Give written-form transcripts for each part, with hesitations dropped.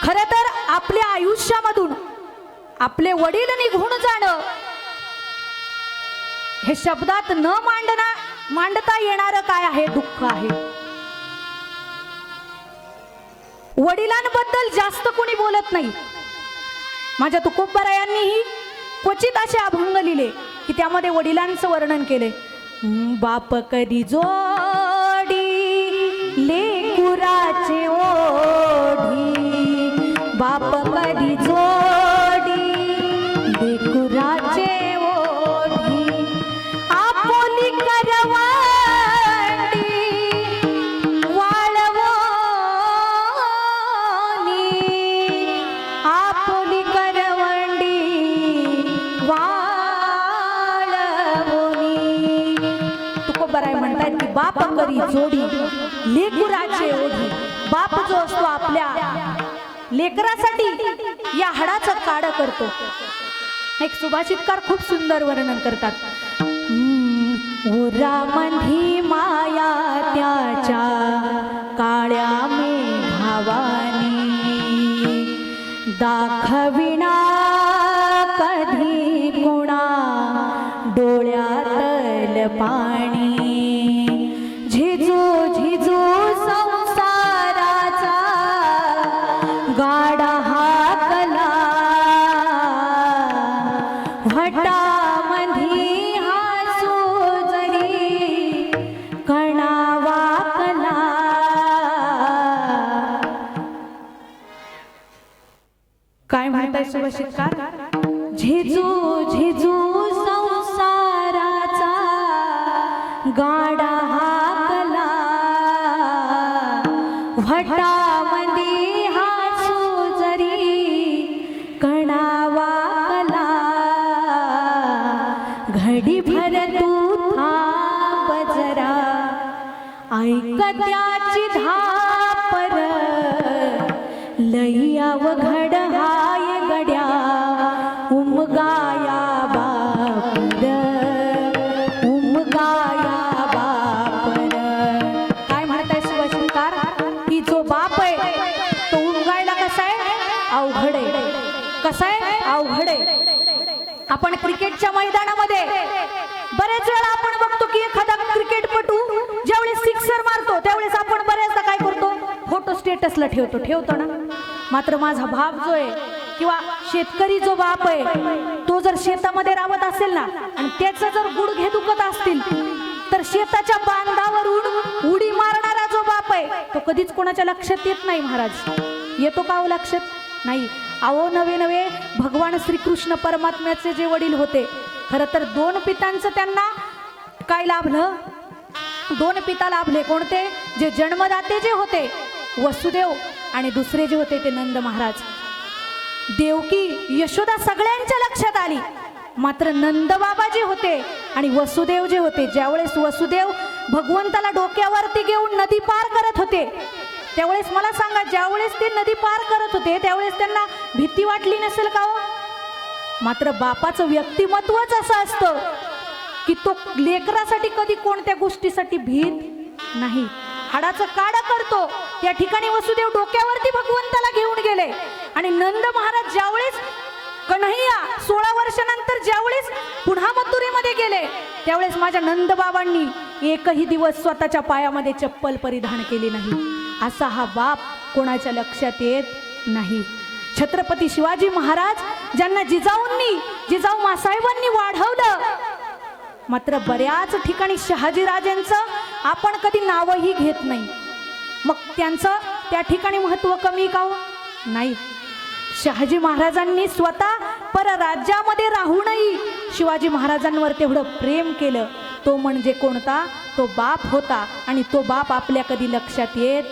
खरं तर आपल्या आयुष्यामधून आपले वडील निघून जाणं हे शब्दात न मांडता येणारं काय आहे, दुःख आहे. वडिलांबद्दल जास्त कोणी बोलत नाही. माझ्या तुकोबरायांनीही क्वचित असे अभंग लिहिले की त्यामध्ये वडिलांचं वर्णन केले. बाप कधी जोडी लेकुराचे ओढी, बाप कधी जोडी लेकुराचे ओढी, आपोली करवंडी वाळवोनी, आपोली करवंडी वाळवोनी. तुकोबराय म्हणतात की बाप करी जोडी लेकुराचे ओढी. बाप जो असतो आपल्या लेकरासाठी या हाडाचं काढ करतो. एक सुभाषितकार खूप सुंदर वर्णन करतात. उरामंधी माया त्याच्या काळ्या मेघावानी, दाखविना कधी कुणा डोळ्यातल पाणी, झिजू झिजू संसाराचा गाडा हाकला, व्हटामंधी हसू जरी कणा वाकला. काय म्हणताय सुभाषितकार? झिजू झिजू संसाराचा गाडा हाकला, व्हटामंदी हसू जरी कणा वाकला. घडी भर तू थांब जरा, ऐक त्याची धापर, लई अवघड हाय गड्या उमगाया बापर, उमगाया बापर. काय म्हणताय सुभाषितकार? की जो बाप आहे तो उमगायला कसा आहे? अवघड आहे. कसा आहे? अवघड आहे. आपण क्रिकेटच्या मैदानामध्ये बरेच वेळा आपण बघतो की एखादा क्रिकेटपटू ज्यावेळेस सिक्सर मारतो त्यावेळेस आपण बऱ्याचदा काय करतो? फोटो स्टेटसला ठेवतो ना. मात्र माझा बाप जो आहे किंवा शेतकरी जो बाप आहे तो जर शेतामध्ये राबत असेल ना आणि त्याचं जर गुडघे दुखत असतील तर शेताच्या बांधावरून उडी मारणारा जो बाप आहे तो कधीच कोणाच्या लक्षात येत नाही. महाराज येतो का लक्षात? नाही. अहो नवे नवे भगवान श्रीकृष्ण परमात्म्याचे जे वडील होते, खरं तर दोन पितांचं त्यांना काय लाभलं? दोन पिता लाभले. कोणते? जे जन्मदाते जे होते वसुदेव आणि दुसरे जे होते ते नंद महाराज. देवकी यशोदा सगळ्यांच्या लक्षात आली, मात्र नंद बाबा जे होते आणि वसुदेव जे होते, ज्यावेळेस वसुदेव भगवंताला डोक्यावरती घेऊन नदी पार करत होते त्यावेळेस मला सांगा, ज्यावेळेस ते नदी पार करत होते त्यावेळेस त्यांना भीती वाटली नसेल का हो? मात्र बापाचं व्यक्तिमत्वच असं असतं की तो लेकरासाठी कधी कोणत्या गोष्टीसाठी भीत नाही. हाडाचं काढा करतो. त्या ठिकाणी वसुदेव डोक्यावरती भगवंताला घेऊन गेले आणि नंद महाराज ज्यावेळेस कन्हैया 16 वर्षानंतर ज्यावेळेस पुन्हा मथुरेमध्ये गेले त्यावेळेस माझ्या नंद बाबांनी एकही दिवस स्वतःच्या पायामध्ये चप्पल परिधान केली नाही. असा हा बाप कोणाच्या लक्षात येत नाही. छत्रपती शिवाजी महाराज ज्यांना जिजाऊ मासाहेबांनी वाढवलं, मात्र बऱ्याच ठिकाणी शहाजीराजांचं आपण कधी नावही घेत नाही. मग त्यांचं त्या ठिकाणी महत्त्व कमी का हो? नाही. शहाजी महाराजांनी स्वतः परराज्यामध्ये राहूनही शिवाजी महाराजांवर तेवढं प्रेम केलं. तो म्हणजे कोणता? तो बाप होता आणि तो बाप आपल्या कधी लक्षात येत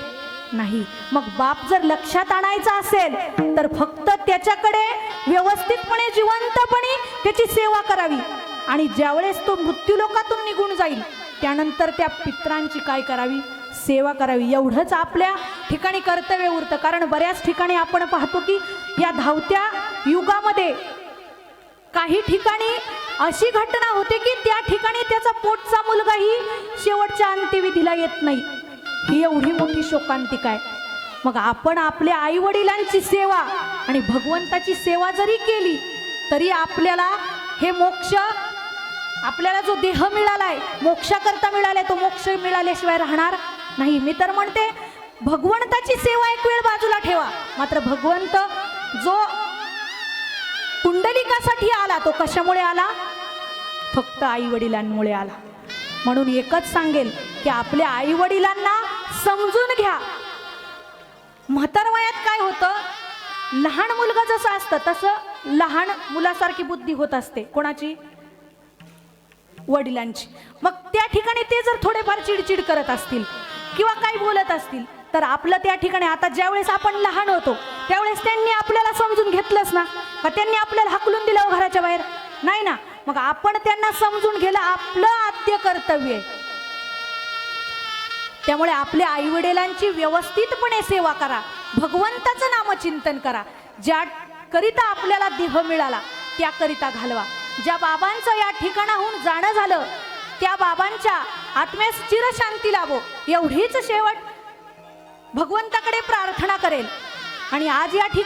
नाही. मग बाप जर लक्षात आणायचा असेल तर फक्त त्याच्याकडे व्यवस्थितपणे जिवंतपणे त्याची सेवा करावी आणि ज्यावेळेस तो मृत्यूलोकातून निघून जाईल त्यानंतर त्या पित्रांची काय करावी? सेवा करावी. एवढंच आपल्या ठिकाणी कर्तव्य उरतं. कारण बऱ्याच ठिकाणी आपण पाहतो की या धावत्या युगामध्ये काही ठिकाणी अशी घटना होते की त्या ठिकाणी त्याचा पोटचा मुलगाही शेवटच्या अंत्यविधीला येत नाही. ही एवढी मोठी शोकांतिका आहे. मग आपण आपल्या आई वडिलांची सेवा आणि भगवंताची सेवा जरी केली तरी आपल्याला हे मोक्ष, आपल्याला जो देह मिळालाय मोक्षाकरता मिळालाय, तो मोक्ष मिळाल्याशिवाय राहणार नाही. मी तर म्हणते भगवंताची सेवा एक वेळ बाजूला ठेवा, मात्र भगवंत जो पुंडलिकासाठी आला तो कशामुळे आला? फक्त आई वडिलांमुळे आला. म्हणून एकच सांगेल की आपल्या आई वडिलांना समजून घ्या. म्हातार वयात काय होतं, लहान मुलगा जसं असतं तसं लहान मुलासारखी बुद्धी होत असते. कोणाची? वडिलांची. मग त्या ठिकाणी ते जर थोडेफार चिडचिड करत असतील किंवा काही बोलत असतील तर आपलं त्या ठिकाणी, आता ज्यावेळेस आपण लहान होतो त्यावेळेस त्यांनी आपल्याला समजून घेतलंच ना, का त्यांनी आपल्याला हाकलून दिलं घराच्या बाहेर? नाही ना. मग आपण त्यांना समजून घेणं आपलं आद्य कर्तव्य आहे. त्यामुळे आपल्या आई वडिलांची व्यवस्थितपणे सेवा करा, भगवंताचं नामचिंतन करा. ज्या करिता आपल्याला देह मिळाला त्याकरिता घालवा. ज्या बाबांचं या ठिकाणाहून जाणं झालं त्या बाबांच्या आत्म्यास चिरशांती लाभो एवढीच शेवट भगवंताकडे प्रार्थना करेल. आणि आज या ठिकाणी